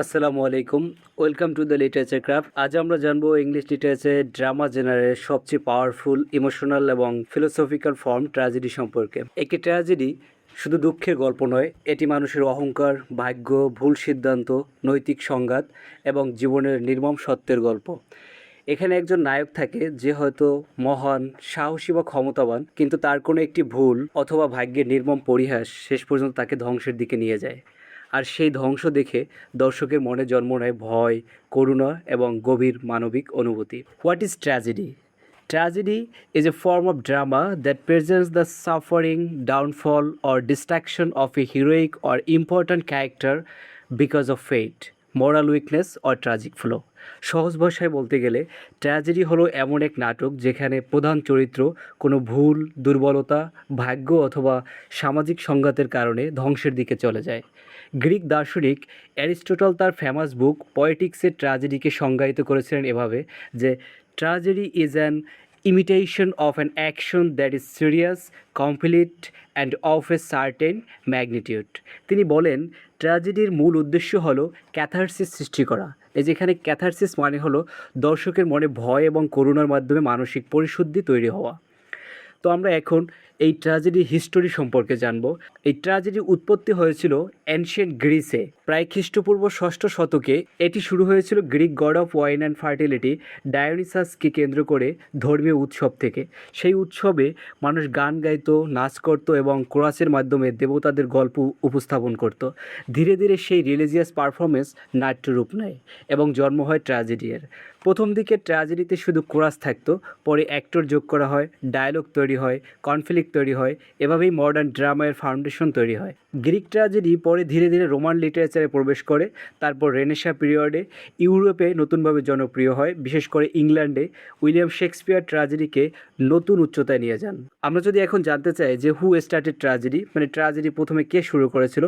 আসসালামু আলাইকুম। Welcome to the literature craft. আজ আমরা জানবো ইংলিশ লিটারেচারে ড্রামা জেনারের সবচেয়ে পাওয়ারফুল, ইমোশনাল এবং ফিলোসফিক্যাল ফর্ম ট্র্যাজেডি সম্পর্কে। একটি ট্র্যাজেডি শুধু দুঃখের গল্প নয়, এটি মানুষের অহংকার, ভাগ্য, ভুল সিদ্ধান্ত, নৈতিক সংঘাত এবং জীবনের নির্মম সত্যের গল্প। এখানে একজন নায়ক থাকে যে হয়তো মহান, সাহসী বা ক্ষমতাবান, কিন্তু তার কোনো একটি ভুল অথবা ভাগ্যের নির্মম পরিহাস শেষ পর্যন্ত তাকে ধ্বংসের দিকে নিয়ে যায়। আর সেই ধ্বংস দেখে দর্শকের মনে জন্ম নেয় ভয়, করুণা এবং গভীর মানবিক অনুভূতি। What is tragedy? Tragedy is a form of drama that presents the suffering, downfall, or destruction of a heroic or important character because of fate, moral weakness, or tragic flaw. সহজ ভাষায় বলতে গেলে ট্র্যাজেডি হলো এমন এক নাটক যেখানে প্রধান চরিত্র কোনো ভুল, দুর্বলতা, ভাগ্য অথবা সামাজিক সংঘাতের কারণে ধ্বংসের দিকে চলে যায়। গ্রিক দার্শনিক অ্যারিস্টটল তার ফেমাস বুক পয়েটিক্সে ট্র্যাজেডিকে সংজ্ঞায়িত করেছিলেন এভাবে যে tragedy is an imitation of an action that is serious, complete and of a certain magnitude. তিনি বলেন ট্র্যাজেডির মূল উদ্দেশ্য হলো ক্যাথারসিস সৃষ্টি করা। এই যেখানে ক্যাথারসিস মানে হলো দর্শকের মনে ভয় এবং করুণার মাধ্যমে মানসিক পরিশুদ্ধি তৈরি হওয়া। তো আমরা এখন এই ট্র্যাজেডির হিস্টোরি সম্পর্কে জানব। এই ট্র্যাজেডির উৎপত্তি হয়েছিল অ্যানশিয়েন্ট গ্রিসে প্রায় খ্রিস্টপূর্ব ষষ্ঠ শতকে। এটি শুরু হয়েছিল Greek god of wine and fertility ডায়োনিসাসকে কেন্দ্র করে ধর্মীয় উৎসব থেকে। সেই উৎসবে মানুষ গান গাইতো, নাচ করতো এবং কোরাসের মাধ্যমে দেবতাদের গল্প উপস্থাপন করত। ধীরে ধীরে সেই রিলিজিয়াস পারফরমেন্স নাট্যরূপ নেয় এবং জন্ম হয় ট্র্যাজেডির। প্রথম দিকে ট্র্যাজেডিতে শুধু কোরাস থাকতো, পরে অ্যাক্টর যোগ করা হয়, ডায়ালগ তৈরি হয়, কনফ্লিক্ট তৈরি হয়, এভাবেই মডার্ন ড্রামার ফাউন্ডেশন তৈরি হয়। গ্রিক ট্র্যাজেডি পরে ধীরে ধীরে রোমান লিটারেচারে প্রবেশ করে, তারপর রেনেসাঁ পিরিয়ডে ইউরোপে নতুনভাবে জনপ্রিয় হয়, বিশেষ করে ইংল্যান্ডে উইলিয়াম শেক্সপিয়ার ট্র্যাজেডিকে নতুন উচ্চতায় নিয়ে যান। আমরা যদি এখন জানতে চাই যে হু স্টার্টেড ট্র্যাজেডি, মানে ট্র্যাজেডি প্রথমে কে শুরু করেছিল,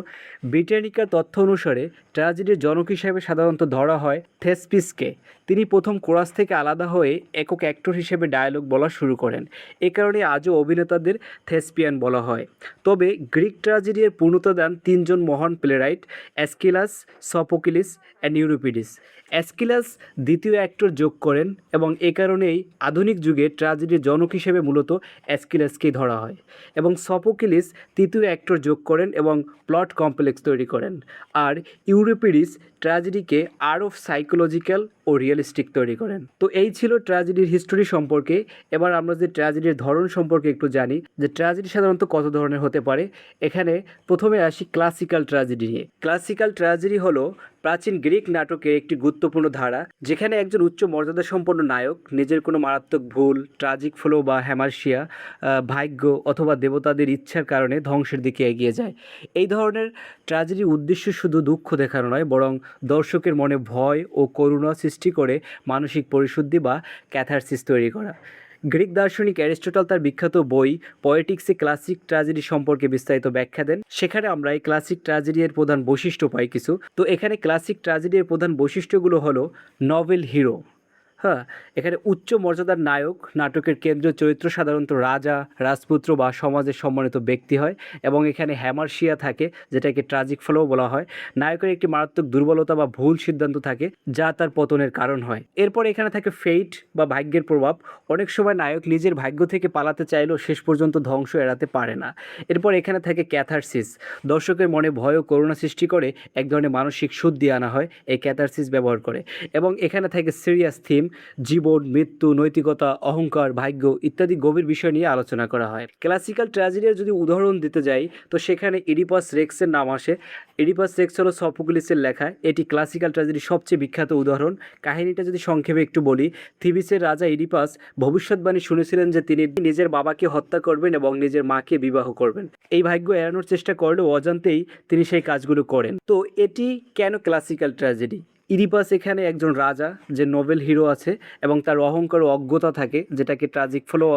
ব্রিটানিকার তথ্য অনুসারে ট্র্যাজেডির জনক হিসেবে সাধারণত ধরা হয় থেসপিসকে। তিনি প্রথম কোরাস থেকে আলাদা হয়ে একক অ্যাক্টর হিসেবে ডায়ালগ বলা শুরু করেন। এ কারণে আজও অভিনেতাদের থেসপিয়ান বলা হয়। তবে গ্রিক ট্র্যাজেডির পূর্ণতা দেন তিনজন মহান প্লেরাইট: অ্যাস্কিলাস, সফোক্লিস অ্যান্ড ইউরিপিডিস। অ্যাস্কিলাস দ্বিতীয় অ্যাক্টর যোগ করেন এবং এ কারণেই আধুনিক যুগে ট্র্যাজেডির জনক হিসেবে মূলত অ্যাস্কিলাসকেই ধরা হয়। এবং সফোক্লিস তৃতীয় অ্যাক্টর যোগ করেন এবং প্লট কমপ্লেক্স তৈরি করেন। আর ইউরিপিডিস ট্র্যাজেডিকে আরও সাইকোলজিক্যাল ও রিয়েলিস্টিক তৈরি করেন। তো এই ছিল ট্র্যাজেডির হিস্টোরি সম্পর্কে। এবার আমরা যে ট্র্যাজেডির ধরন সম্পর্কে একটু জানি, যে ট্র্যাজেডি সাধারণত কত ধরনের হতে পারে। এখানে প্রথমে আসি ক্লাসিক্যাল ট্র্যাজেডি নিয়ে। ক্লাসিক্যাল ট্র্যাজেডি হলো প্রাচীন গ্রিক নাটকের একটি গুরুত্বপূর্ণ ধারা, যেখানে একজন উচ্চ মর্যাদা সম্পন্ন নায়ক নিজের কোনো মারাত্মক ভুল, ট্রাজিক ফ্লো বা হ্যামার্সিয়া, ভাগ্য অথবা দেবতাদের ইচ্ছার কারণে ধ্বংসের দিকে এগিয়ে যায়। এই ধরনের ট্র্যাজেডির উদ্দেশ্য শুধু দুঃখ দেখানো নয়, বরং দর্শকের মনে ভয় ও করুণা সৃষ্টি করে মানসিক পরিশুদ্ধি বা ক্যাথারসিস তৈরি করা। গ্রিক দার্শনিক অ্যারিস্টটল তার বিখ্যাত বই পয়েটিক্সে ক্লাসিক ট্র্যাজেডি সম্পর্কে বিস্তারিত ব্যাখ্যা দেন। সেখানে আমরা এই ক্লাসিক ট্র্যাজেডির প্রধান বৈশিষ্ট্য পাই কিছু। তো এখানে ক্লাসিক ট্র্যাজেডির প্রধান বৈশিষ্ট্যগুলো হলো নভেল হিরো। হ্যাঁ, এখানে উচ্চ মর্যাদার নায়ক, নাটকের কেন্দ্রীয় চরিত্র সাধারণত রাজা, রাজপুত্র বা সমাজের সম্মানিত ব্যক্তি হয় এবং এখানে হ্যামার্সিয়া থাকে, যেটাকে ট্রাজিক ফ্লো বলা হয়। নায়কের একটি মারাত্মক দুর্বলতা বা ভুল সিদ্ধান্ত থাকে, যা তার পতনের কারণ হয়। এরপর এখানে থাকে ফেইট বা ভাগ্যের প্রভাব। অনেক সময় নায়ক নিজের ভাগ্য থেকে পালাতে চাইলেও শেষ পর্যন্ত ধ্বংস এড়াতে পারে না। এরপর এখানে থাকে ক্যাথারসিস। দর্শকের মনে ভয় ও করুণা সৃষ্টি করে এক ধরনের মানসিক শুদ্ধি আনা হয় এই ক্যাথারসিস ব্যবহার করে। এবং এখানে থাকে সিরিয়াস থিম, জীবন, মৃত্যু, নৈতিকতা, অহংকার, ভাগ্য ইত্যাদি গভীর বিষয় নিয়ে আলোচনা করা হয়। ক্লাসিক্যাল ট্র্যাজেডির যদি উদাহরণ দিতে যাই, তো সেখানে ইডিপাস রেক্সের নাম আসে। ইডিপাস রেক্স হলো সফোক্লিসের লেখা। এটি ক্লাসিক্যাল ট্র্যাজেডির সবচেয়ে বিখ্যাত উদাহরণ। কাহিনীটা যদি সংক্ষেপে একটু বলি, থিবিসের রাজা ইডিপাস ভবিষ্যৎবাণী শুনেছিলেন যে তিনি নিজের বাবাকে হত্যা করবেন এবং নিজের মাকে বিবাহ করবেন। এই ভাগ্য এড়ানোর চেষ্টা করলেও অজান্তেই তিনি সেই কাজগুলো করেন। তো এটি কেন ক্লাসিক্যাল ট্র্যাজেডি? ইডিপাস এখানে একজন রাজা যে নোবেল হিরো আছে এবং তার অহংকার ও অজ্ঞতা থাকে, যেটাকে ট্রাজিক ফ্লো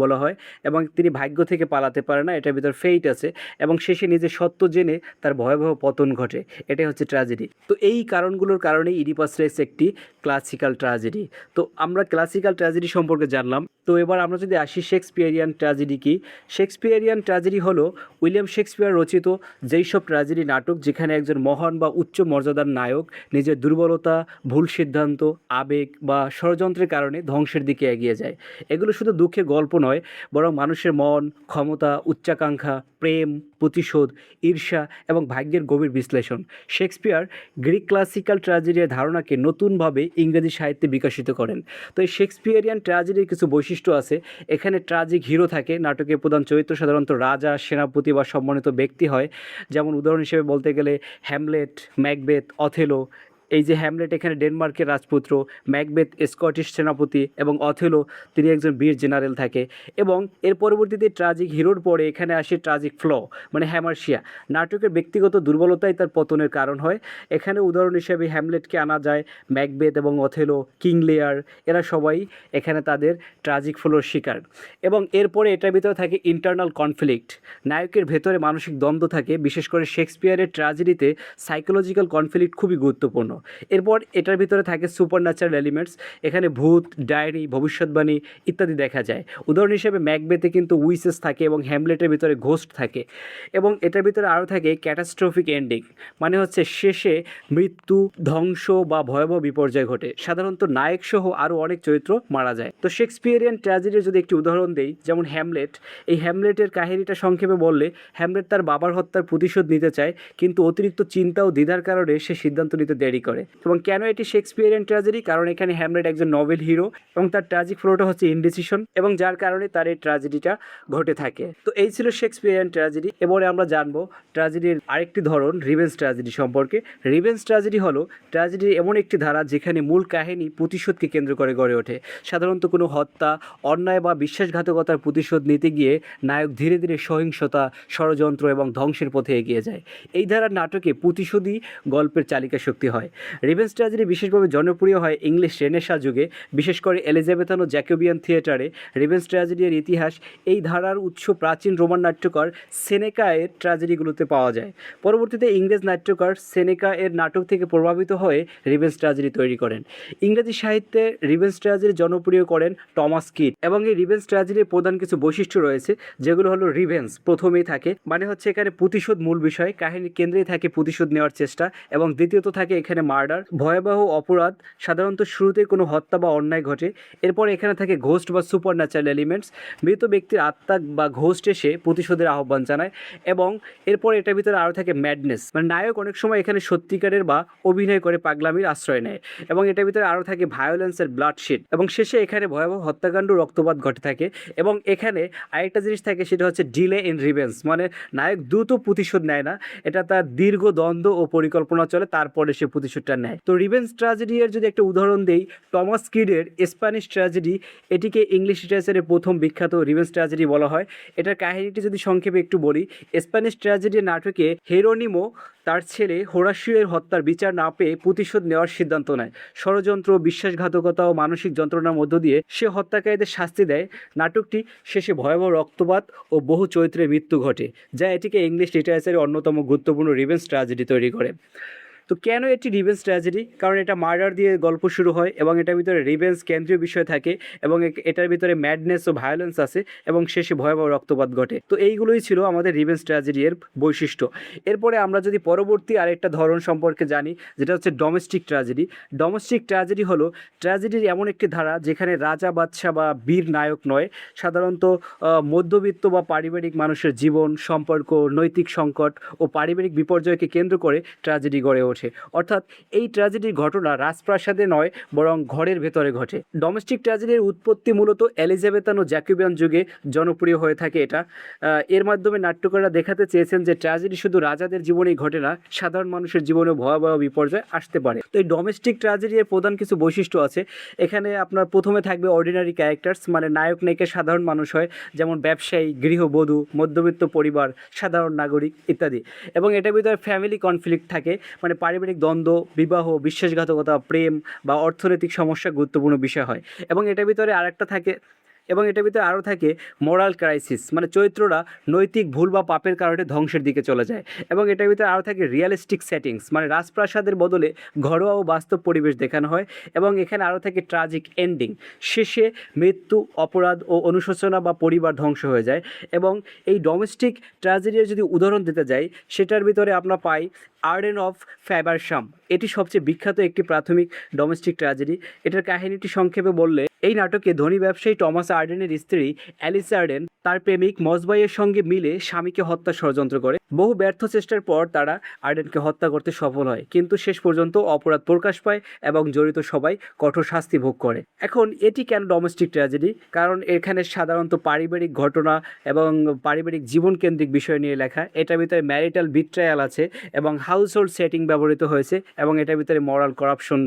বলা হয়, এবং তিনি ভাগ্য থেকে পালাতে পারে না, এটার ভিতর ফেইট আছে, এবং শেষে নিজের সত্য জেনে তার ভয়াবহ পতন ঘটে। এটাই হচ্ছে ট্র্যাজেডি। তো এই কারণগুলোর কারণেই ইডিপাস রেস একটি ক্লাসিক্যাল ট্র্যাজেডি। তো আমরা ক্লাসিক্যাল ট্র্যাজেডি সম্পর্কে জানলাম। তো এবার আমরা যদি আসি শেক্সপিয়ারিয়ান ট্র্যাজেডি কি। শেক্সপিয়ারিয়ান ট্র্যাজেডি হলো উইলিয়াম শেক্সপিয়ার রচিত যেই সব ট্র্যাজেডি নাটক যেখানে একজন মহান বা উচ্চ মর্যাদার নায়ক নিজের দুর্বলতা, ভুল সিদ্ধান্ত, আবেগ বা ষড়যন্ত্রের কারণে ধ্বংসের দিকে এগিয়ে যায়। এগুলো শুধু দুঃখের গল্প নয়, বরং মানুষের মন, ক্ষমতা, উচ্চাকাঙ্ক্ষা, প্রেম, প্রতিশোধ, ঈর্ষা এবং ভাগ্যের গভীর বিশ্লেষণ। শেক্সপিয়ার গ্রিক ক্লাসিক্যাল ট্র্যাজেডির ধারণাকে নতুনভাবে ইংরেজি সাহিত্যে বিকশিত করেন। তো এই শেক্সপিয়ারিয়ান ট্র্যাজেডির কিছু বৈশিষ্ট্য আছে। এখানে ট্র্যাজিক হিরো থাকে, নাটকের প্রধান চরিত্র সাধারণত রাজা, সেনাপতি বা সম্মানিত ব্যক্তি হয়। যেমন উদাহরণ হিসেবে বলতে গেলে হ্যামলেট, ম্যাকবেথ, অথেলো। এই যে হ্যামলেট এখানে ডেনমার্কের রাজপুত্র, ম্যাকবেথ স্কটিশ সেনাপতি এবং অথেলো তিনি একজন বীর জেনারেল থাকে। এবং এর পরবর্তীতে ট্র্যাজিক হিরোর পরে এখানে আসে ট্র্যাজিক ফ্লো মানে হ্যামার্শিয়া। নাটকের ব্যক্তিগত দুর্বলতাই তার পতনের কারণ হয়। এখানে উদাহরণ হিসেবে হ্যামলেটকে আনা যায়, ম্যাকবেথ এবং অথেলো, কিং লিয়ার, এরা সবাই এখানে তাদের ট্র্যাজিক ফ্লোর শিকার। এবং এরপরে এটার ভিতরে থাকে ইন্টারনাল কনফ্লিক্ট। নায়কের ভেতরে মানসিক দ্বন্দ্ব থাকে, বিশেষ করে শেক্সপিয়ারের ট্র্যাজেডিতে সাইকোলজিক্যাল কনফ্লিক্ট খুবই গুরুত্বপূর্ণ। এরপর এটার ভিতরে থাকে সুপার ন্যাচারাল এলিমেন্টস। এখানে ভূত, ডায়েরি, ভবিষ্যৎবাণী ইত্যাদি দেখা যায়। উদাহরণ হিসেবে ম্যাকবেথে কিন্তু উইসেস থাকে এবং হ্যামলেটের ভিতরে ঘোস্ট থাকে। এবং এটার ভিতরে আরও থাকে ক্যাটাস্ট্রফিক এন্ডিং, মানে হচ্ছে শেষে মৃত্যু, ধ্বংস বা ভয়াবহ বিপর্যয় ঘটে। সাধারণত নায়ক সহ আরও অনেক চরিত্র মারা যায়। তো শেক্সপিয়ারিয়ান ট্র্যাজেডির যদি একটি উদাহরণ দেই, যেমন হ্যামলেট। এই হ্যামলেটের কাহিনীটা সংক্ষেপে বললে, হ্যামলেট তার বাবার হত্যার প্রতিশোধ নিতে চায়, কিন্তু অতিরিক্ত চিন্তা ও দ্বিধার কারণে সে সিদ্ধান্ত নিতে দেরি করে। এবং কেন এটি শেক্সপিয়ারিয়ান ট্র্যাজেডি? কারণ এখানে হ্যামলেট একজন নোবেল হিরো এবং তার ট্র্যাজিক ফ্লোটা হচ্ছে ইনডিসিশন, এবং যার কারণে তার এই ট্র্যাজেডিটা ঘটে থাকে। তো এই ছিল শেক্সপিয়ারিয়ান ট্র্যাজেডি। এবারে আমরা জানবো ট্র্যাজেডির আরেকটি ধরন, রিভেঞ্জ ট্র্যাজেডি সম্পর্কে। রিভেঞ্জ ট্র্যাজেডি হলো ট্র্যাজেডির এমন একটি ধারা যেখানে মূল কাহিনী প্রতিশোধকে কেন্দ্র করে গড়ে ওঠে। সাধারণত কোনো হত্যা, অন্যায় বা বিশ্বাসঘাতকতার প্রতিশোধ নিতে গিয়ে নায়ক ধীরে ধীরে সহিংসতা, ষড়যন্ত্র এবং ধ্বংসের পথে এগিয়ে যায়। এই ধারার নাটকে প্রতিশোধই গল্পের চালিকা শক্তি হয়। রিভেঞ্জ ট্র্যাজেডি বিশেষভাবে জনপ্রিয় হয় ইংলিশ রেনেসাঁ যুগে, বিশেষ করে এলিজাবেথান ও জ্যাকোবিয়ান থিয়েটারে। রিভেঞ্জ ট্র্যাজেডির ইতিহাস, এই ধারার উৎস প্রাচীন রোমান নাট্যকার সেনেকা এর ট্র্যাজেডিগুলোতে পাওয়া যায়। পরবর্তীতে ইংরেজ নাট্যকার সেনেকা এর নাটক থেকে প্রভাবিত হয়ে রিভেঞ্জ ট্র্যাজেডি তৈরি করেন। ইংরেজি সাহিত্যে রিভেঞ্জ ট্র্যাজেডি জনপ্রিয় করেন টমাস কিট। এবং এই রিভেঞ্জ ট্র্যাজেডির প্রধান কিছু বৈশিষ্ট্য রয়েছে, যেগুলো হলো রিভেঞ্জ প্রথমেই থাকে, মানে হচ্ছে এখানে প্রতিশোধ মূল বিষয়, কাহিনীর কেন্দ্রেই থাকে প্রতিশোধ নেওয়ার চেষ্টা। এবং দ্বিতীয়ত থাকে এখানে মার্ডার, ভয়াবহ অপরাধ, সাধারণত শুরুতে কোনো হত্যা বা অন্যায় ঘটে। এরপর এখানে থাকে ঘোস্ট বা সুপার ন্যাচারাল এলিমেন্টস, মৃত ব্যক্তির আত্মা বা ঘোস্ট এসে প্রতিশোধের আহ্বান জানায়। এবং এরপর এটার ভিতরে আরও থাকে ম্যাডনেস, মানে নায়ক অনেক সময় এখানে সত্যিকারের বা অভিনয় করে পাগলামির আশ্রয় নেয়। এবং এটার ভিতরে আরও থাকে ভায়োলেন্সের ব্লাডশিট, এবং শেষে এখানে ভয়াবহ হত্যাকাণ্ড, রক্তপাত ঘটে থাকে। এবং এখানে আরেকটা জিনিস থাকে, সেটা হচ্ছে ডিলে ইন রিভেঞ্জ, মানে নায়ক দ্রুত প্রতিশোধ নেয় না, এটা তার দীর্ঘ দ্বন্দ্ব ও পরিকল্পনা চলে, তারপরে সে প্রতিশোধটা নেয়। তো রিভেঞ্জ ট্র্যাজেডি এর যদি একটা উদাহরণ দেই, টমাস কিডের স্প্যানিশ ট্র্যাজেডি, এটিকে ইংলিশ লিটারেচারের প্রথম বিখ্যাত রিভেঞ্জ ট্র্যাজেডি বলা হয়। এটার কাহিনীটি যদি সংক্ষেপে একটু বলি, স্প্যানিশ ট্র্যাজেডি নাটকে হেরোনিমো তার ছেলে হোরাসিওর হত্যার বিচার না পেয়ে প্রতিশোধ নেওয়ার সিদ্ধান্ত নেয়। ষড়যন্ত্র, বিশ্বাসঘাতকতা ও মানসিক যন্ত্রণার মধ্য দিয়ে সে হত্যাকারীদের শাস্তি দেয়। নাটকটি শেষে ভয়াবহ রক্তপাত ও বহু চরিত্রের মৃত্যু ঘটে, যা এটিকে ইংলিশ লিটারেচারের অন্যতম গুরুত্বপূর্ণ রিভেঞ্জ ট্র্যাজেডি তৈরি করে। তো কেন এটি রিভেঞ্জ ট্র্যাজেডি? কারণ এটা মার্ডার দিয়ে গল্প শুরু হয় এবং এটার ভিতরে রিভেঞ্জ কেন্দ্রীয় বিষয় থাকে, এবং এটার ভিতরে ম্যাডনেস ও ভায়োলেন্স আছে, এবং শেষে ভয়াবহ রক্তপাত ঘটে। তো এইগুলোই ছিল আমাদের রিভেঞ্জ ট্র্যাজেডি এর বৈশিষ্ট্য। এরপরে আমরা যদি পরবর্তী আরেকটা ধরন সম্পর্কে জানি, যেটা হচ্ছে ডোমেস্টিক ট্র্যাজেডি। ডোমেস্টিক ট্র্যাজেডি হলো ট্র্যাজেডির এমন একটি ধারা যেখানে রাজা, বাদশা বা বীর নায়ক নয়, সাধারণত মধ্যবিত্ত বা পারিবারিক মানুষের জীবন, সম্পর্ক, নৈতিক সংকট ও পারিবারিক বিপর্যয়কে কেন্দ্র করে ট্র্যাজেডি গড়ে ওঠে। অর্থাৎ এই ট্র্যাজেডির ঘটনা রাজপ্রাসাদে নয়, বরং ঘরের ভেতরে ঘটে। ডোমেস্টিক ট্র্যাজেডির উৎপত্তি মূলত এলিজাবেথান ও জ্যাকোবিয়ান যুগে জনপ্রিয় হয়ে থাকে এটা। এর মাধ্যমে নাট্যকাররা দেখাতে চেয়েছেন যে ট্র্যাজেডি শুধু রাজাদের জীবনেই ঘটে না, সাধারণ মানুষের জীবনেও ভয়াবহ বিপর্যয় আসতে পারে। তো এই ডোমেস্টিক ট্র্যাজেডির প্রধান কিছু বৈশিষ্ট্য আছে। এখানে আপনার প্রথমে থাকবে অর্ডিনারি ক্যারেক্টার্স, মানে নায়ক নায়িকা সাধারণ মানুষ হয়, যেমন ব্যবসায়ী, গৃহবধূ, মধ্যবিত্ত পরিবার, সাধারণ নাগরিক ইত্যাদি। এবং এটার ভিতরে ফ্যামিলি কনফ্লিক্ট থাকে, মানে পারিবারিক দ্বন্দ্ব, বিবাহ, বিশ্বাসঘাতকতা, প্রেম বা অর্থনৈতিক সমস্যা গুরুত্বপূর্ণ বিষয় হয়। এবং এটার ভিতরে আরেকটা থাকে এবং এটার ভিতরে আরও থাকে মোরাল ক্রাইসিস, মানে চরিত্ররা নৈতিক ভুল বা পাপের কারণে ধ্বংসের দিকে চলে যায়। এবং এটার ভিতরে আরও থাকে রিয়েলিস্টিক সেটিংস, মানে রাজপ্রাসাদের বদলে ঘরোয়া ও বাস্তব পরিবেশ দেখানো হয়। এবং এখানে আরও থাকে ট্রাজিক এন্ডিং, শেষে মৃত্যু, অপরাধ ও অনুশোচনা বা পরিবার ধ্বংস হয়ে যায়। এবং এই ডোমেস্টিক ট্র্যাজেডির যদি উদাহরণ দিতে যাই, সেটার ভিতরে আমরা পাই আর্ডেন অফ ফ্যাবারশাম। এটি সবচেয়ে বিখ্যাত একটি প্রাথমিক ডোমেস্টিক ট্র্যাজেডি। এটার কাহিনীটি সংক্ষেপে বললে, এই নাটকে ধনী ব্যবসায়ী টমাস আর্ডেনের স্ত্রী অ্যালিস আর্ডেন তার প্রেমিক মসবাইয়ের সঙ্গে মিলে স্বামীকে হত্যা ষড়যন্ত্র করে। বহু ব্যর্থ চেষ্টার পর তারা আর্ডেনকে হত্যা করতে সফল হয়, কিন্তু শেষ পর্যন্ত অপরাধ প্রকাশ পায় এবং জড়িত সবাই কঠোর শাস্তি ভোগ করে। এখন এটি কেন ডোমেস্টিক ট্র্যাজেডি? কারণ এখানে সাধারণত পারিবারিক ঘটনা এবং পারিবারিক জীবন কেন্দ্রিক বিষয় নিয়ে লেখা। এটার ভিতরে ম্যারিটাল বিট্রায়াল আছে এবং হাউস হোল্ড সেটিং ব্যবহৃত হয়েছে, এবং এটার ভিতরে মরাল করাপশন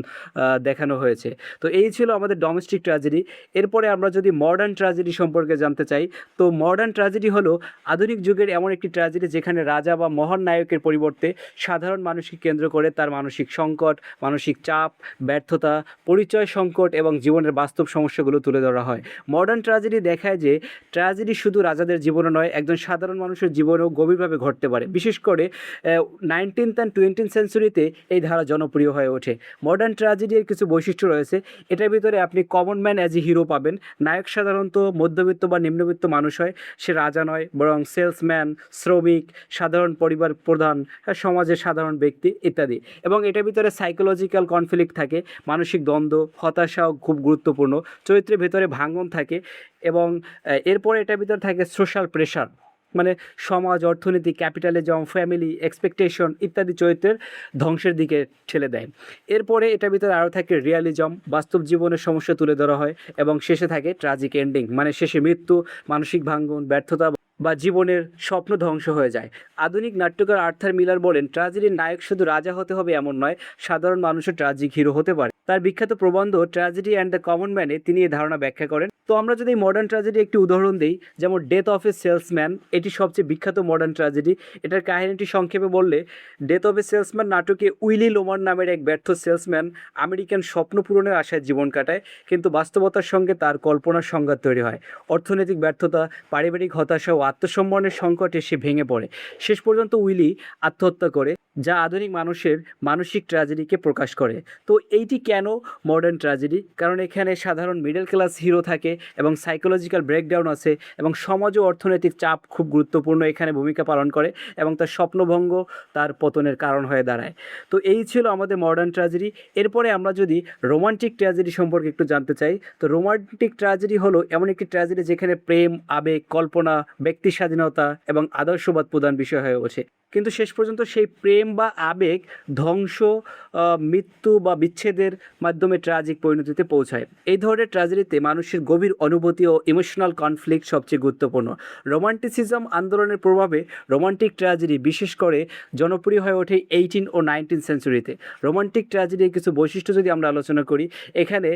দেখানো হয়েছে। তো এই ছিল আমাদের ডোমেস্টিক ট্র্যাজেডি। এরপরে আমরা যদি মডার্ন ট্র্যাজেডি সম্পর্কে জানতে চাই, তো মডার্ন ট্র্যাজেডি হলো আধুনিক যুগের এমন একটি ট্র্যাজেডি যেখানে রাজা বা মহান নায়কের পরিবর্তে সাধারণ মানুষকে কেন্দ্র করে তার মানসিক সংকট, মানসিক চাপ, ব্যর্থতা, পরিচয় সংকট এবং জীবনের বাস্তব সমস্যাগুলো তুলে ধরা হয়। মডার্ন ট্র্যাজেডি দেখায় যে ট্র্যাজেডি শুধু রাজাদের জীবনে নয়, একজন সাধারণ মানুষের জীবনেও গভীরভাবে ঘটতে পারে। বিশেষ করে 19th and 20th সেঞ্চুরিতে এই ধারা জনপ্রিয় হয়ে ওঠে। মডার্ন ট্র্যাজেডির কিছু বৈশিষ্ট্য রয়েছে। এটার ভিতরে আপনি common man as a hero পাবেন। নায়ক সাধারণত মধ্যবিত্ত বা নিম্নবিত্ত মানুষ হয়, সে রাজা নয় বরং সেলসম্যান, শ্রমিক, সাধারণ পরিবার প্রধান, সমাজের সাধারণ ব্যক্তি ইত্যাদি। এবং এটার ভিতরে সাইকোলজিক্যাল কনফ্লিক্ট থাকে, মানসিক দ্বন্দ্ব, হতাশাও খুব গুরুত্বপূর্ণ, চরিত্রের ভেতরে ভাঙন থাকে। এবং এরপরে এটার ভিতরে থাকে সোশ্যাল প্রেশার, মানে সমাজ, অর্থনীতি, ক্যাপিটালিজম, ফ্যামিলি এক্সপেকটেশন ইত্যাদি চরিত্রের ধ্বংসের দিকে ঠেলে দেয়। এরপরে এটার ভিতরে আরও থাকে রিয়ালিজম, বাস্তব জীবনের সমস্যা তুলে ধরা হয়। এবং শেষে থাকে ট্রাজিক এন্ডিং, মানে শেষে মৃত্যু, মানসিক ভাঙ্গন, ব্যর্থতা বা জীবনের স্বপ্ন ধ্বংস হয়ে যায়। আধুনিক নাট্যকার আর্থার মিলার বলেন, ট্র্যাজেডির নায়ক শুধু রাজা হতে হবে এমন নয়, সাধারণ মানুষও ট্র্যাজিক হিরো হতে পারে। তার বিখ্যাত প্রবন্ধ ট্র্যাজেডি অ্যান্ড দ্য কমন ম্যানে তিনি এই ধারণা ব্যাখ্যা করেন। তো আমরা যদি মডার্ন ট্র্যাজেডি একটি উদাহরণ দিই, যেমন ডেথ অফ এ সেলসম্যান, এটি সবচেয়ে বিখ্যাত মডার্ন ট্র্যাজেডি। এটার কাহিনীটি সংক্ষেপে বললে, ডেথ অফ এ সেলসম্যান নাটকে উইলি লোমার নামের এক ব্যর্থ সেলসম্যান আমেরিকান স্বপ্ন পূরণের আশায় জীবন কাটায়, কিন্তু বাস্তবতার সঙ্গে তার কল্পনার সংঘাত তৈরি হয়। অর্থনৈতিক ব্যর্থতা, পারিবারিক হতাশা ও আত্মসম্মানের সংকটে সে ভেঙে পড়ে। শেষ পর্যন্ত উইলি আত্মহত্যা করে, যা আধুনিক মানুষের মানসিক ট্র্যাজেডিকে প্রকাশ করে। তো এইটি কেন মডার্ন ট্র্যাজেডি? কারণ এখানে সাধারণ মিডল ক্লাস হিরো থাকে এবং সাইকোলজিক্যাল ব্রেকডাউন আছে, এবং সমাজ ও অর্থনৈতিক চাপ খুব গুরুত্বপূর্ণ এখানে ভূমিকা পালন করে, এবং তার স্বপ্নভঙ্গ তার পতনের কারণ হয়ে দাঁড়ায়। তো এই ছিল আমাদের মডার্ন ট্র্যাজেডি। এরপরে আমরা যদি রোমান্টিক ট্র্যাজেডি সম্পর্কে একটু জানতে চাই, তো রোমান্টিক ট্র্যাজেডি হলো এমন একটি ট্র্যাজেডি যেখানে প্রেম, আবেগ, কল্পনা, ব্যক্তি স্বাধীনতা এবং আদর্শবাদ প্রধান বিষয় হয়ে ওঠে, কিন্তু শেষ পর্যন্ত সেই প্রেম বা আবেগ ধ্বংস, মৃত্যু বা বিচ্ছেদের মাধ্যমে ট্র্যাজিক পরিণতিতে পৌঁছায়। এই ধরনের ট্র্যাজেডিতে মানুষের গভীর অনুভূতি ও ইমোশনাল কনফ্লিক্ট সবচেয়ে গুরুত্বপূর্ণ। রোমান্টিসিজম আন্দোলনের প্রভাবে রোমান্টিক ট্র্যাজেডি বিশেষ করে জনপ্রিয় হয়ে ওঠে 18 ও 19 সেঞ্চুরিতে। রোমান্টিক ট্র্যাজেডির কিছু বৈশিষ্ট্য যদি আমরা আলোচনা করি, এখানে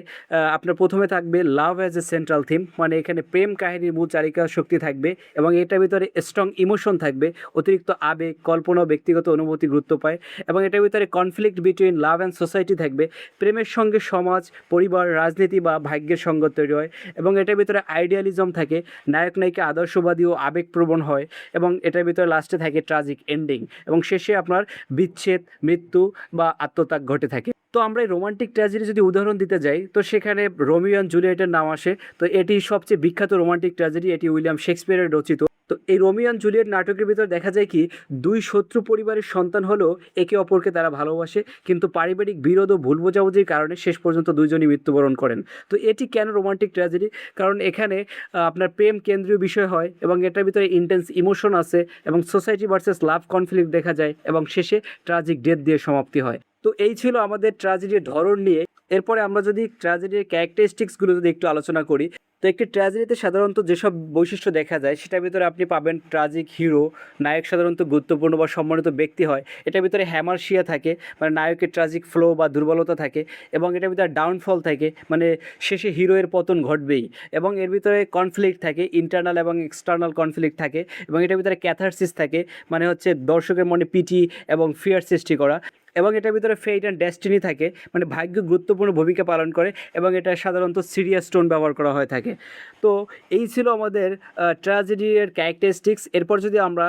আপনার প্রথমে থাকবে লাভ অ্যাজ এ সেন্ট্রাল থিম, মানে এখানে প্রেম কাহিনীর মূল চালিকা শক্তি থাকবে, এবং এটার ভিতরে স্ট্রং ইমোশন থাকবে, অতিরিক্ত আবেগ, কল্পনা ও ব্যক্তিগত অনুভূতি গুরুত্ব পায়। এবং এটার ভিতরে conflict between love and society থাকবে, প্রেমের সঙ্গে সমাজ, পরিবার, রাজনীতি বা ভাগ্যের সঙ্গত তৈরি হয়। এবং এটার ভিতরে আইডিয়ালিজম থাকে, নায়ক নায়িকা আদর্শবাদী ও আবেগপ্রবণ হয়। এবং এটার ভিতরে লাস্টে থাকে ট্রাজিক এন্ডিং, এবং শেষে আপনার বিচ্ছেদ, মৃত্যু বা আত্মত্যাগ ঘটে থাকে। তো আমরা এই রোমান্টিক ট্র্যাজেডি যদি উদাহরণ দিতে যাই, তো সেখানে রোমিও অ্যান্ড জুলিয়েটের নাম আসে। তো এটি সবচেয়ে বিখ্যাত রোমান্টিক ট্র্যাজেডি, এটি উইলিয়াম শেক্সপিয়ারের রচিত। তো এই রোমিও অ্যান্ড জুলিয়েট নাটকের ভিতর দেখা যায় কি, দুই শত্রু পরিবারের সন্তান হলেও একে অপরকে তারা ভালোবাসে, কিন্তু পারিবারিক বিরোধ ও ভুল বোঝাবুঝির কারণে শেষ পর্যন্ত দুইজনই মৃত্যুবরণ করেন। তো এটি কেন রোমান্টিক ট্র্যাজেডি? কারণ এখানে আপনার প্রেম কেন্দ্রীয় বিষয় হয়, এবং এটার ভিতরে ইন্টেন্স ইমোশন আছে, এবং সোসাইটি ভার্সেস লাভ কনফ্লিক্ট দেখা যায়, এবং শেষে ট্র্যাজিক ডেথ দিয়ে সমাপ্তি হয়। তো এই ছিল আমাদের ট্র্যাজেডির ধরন নিয়ে। এরপরে আমরা যদি ট্র্যাজেডির ক্যারেক্টারিস্টিক্সগুলো যদি একটু আলোচনা করি, তো একটি ট্র্যাজেডিতে সাধারণত যেসব বৈশিষ্ট্য দেখা যায় সেটার ভিতরে আপনি পাবেন ট্র্যাজিক হিরো, নায়ক সাধারণত গুরুত্বপূর্ণ বা সম্মানিত ব্যক্তি হয়, এটার ভিতরে হ্যামারশিয়া থাকে, মানে নায়কের ট্র্যাজিক ফ্লো বা দুর্বলতা থাকে, এবং এটার ভিতরে ডাউনফল থাকে, মানে শেষে হিরোয়ের পতন ঘটবেই। এবং এর ভিতরে কনফ্লিক্ট থাকে, ইন্টারনাল এবং এক্সটার্নাল কনফ্লিক্ট থাকে, এবং এটার ভিতরে ক্যাথারসিস থাকে, মানে হচ্ছে দর্শকের মনে পিটি এবং ফিয়ার সৃষ্টি করা। এবং এটার ভিতরে ফেট অ্যান্ড ডেস্টিনি থাকে, মানে ভাগ্য গুরুত্বপূর্ণ ভূমিকা পালন করে, এবং এটা সাধারণত সিরিয়াস টোন ব্যবহার করা হয়ে থাকে। তো এই ছিল আমাদের ট্র্যাজেডির ক্যারেক্টারিস্টিক্স। এরপর যদি আমরা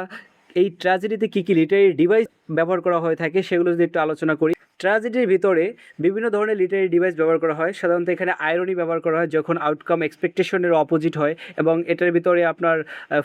এই ট্র্যাজেডিতে কী কী লিটারি ডিভাইস ব্যবহার করা হয়ে থাকে সেগুলো যদি একটু আলোচনা করি। ট্র্যাজেডির ভিতরে বিভিন্ন ধরনের লিটারি ডিভাইস ব্যবহার করা হয়। সাধারণত এখানে আয়রনি ব্যবহার করা হয় যখন আউটকাম এক্সপেকটেশনের অপোজিট হয়, এবং এটার ভিতরে আপনার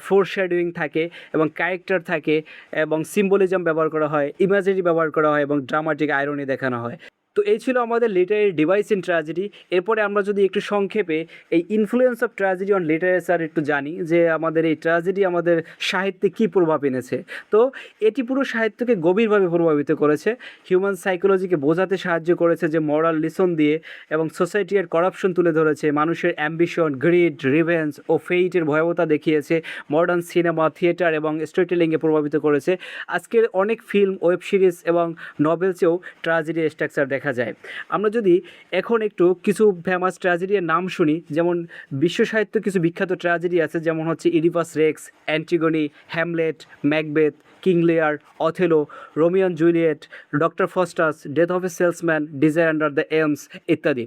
ফোরশ্যাডোয়িং থাকে এবং ক্যারেক্টার থাকে, এবং সিম্বলিজম ব্যবহার করা হয়, ইমাজিনারি ব্যবহার করা হয়, এবং ড্রামাটিক আয়রনি দেখানো হয়। তো এই ছিল আমাদের লিটারি ডিভাইস ইন ট্র্যাজেডি। এরপরে আমরা যদি একটু সংক্ষেপে এই influence of tragedy on literature একটু জানি, যে আমাদের এই ট্র্যাজেডি আমাদের সাহিত্যে কী প্রভাব এনেছে। তো এটি পুরো সাহিত্যকে গভীরভাবে প্রভাবিত করেছে, হিউম্যান সাইকোলজিকে বোঝাতে সাহায্য করেছে যে মরাল লিসন দিয়ে, এবং সোসাইটি এর করাপশন তুলে ধরেছে, মানুষের অ্যাম্বিশন, গ্রিড, রিভেঞ্জ ও ফেইটের ভয়াবহতা দেখিয়েছে। মডার্ন সিনেমা, থিয়েটার এবং স্টোরি টেলিংয়ে প্রভাবিত করেছে। আজকের অনেক ফিল্ম, ওয়েব সিরিজ এবং নভেলসেও ট্র্যাজেডি স্ট্রাকচার দেখা যায়। আমরা যদি এখন একটু কিছু ফেমাস ট্র্যাজেডির নাম শুনি, যেমন বিশ্ব সাহিত্য কিছু বিখ্যাত ট্র্যাজেডি আছে, যেমন হচ্ছে Oedipus Rex, Antigone, Hamlet, Macbeth, King Lear, Othello, Romeo and Juliet, Doctor Faustus, Death of a Salesman, Desire Under the Elms ইত্যাদি।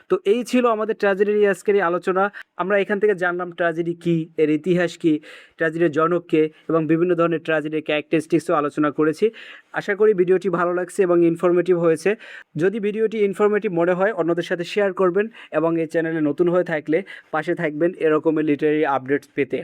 তো এই ছিল আমাদের ট্র্যাজেডির আজকের এই আলোচনা। আমরা এখান থেকে জানলাম ট্র্যাজেডি কী, এর ইতিহাস কী, ট্র্যাজেডির জনক কে, এবং বিভিন্ন ধরনের ট্র্যাজেডির ক্যারেক্টারিস্টিক্সও আলোচনা করেছি। আশা করি ভিডিওটি ভালো লাগছে এবং ইনফরমেটিভ হয়েছে। যদি ভিডিওটি ইনফরমেটিভ মনে হয় অন্যদের সাথে শেয়ার করবেন, এবং এই চ্যানেলে নতুন হয়ে থাকলে পাশে থাকবেন এরকমের লিটারি আপডেটস পেতে।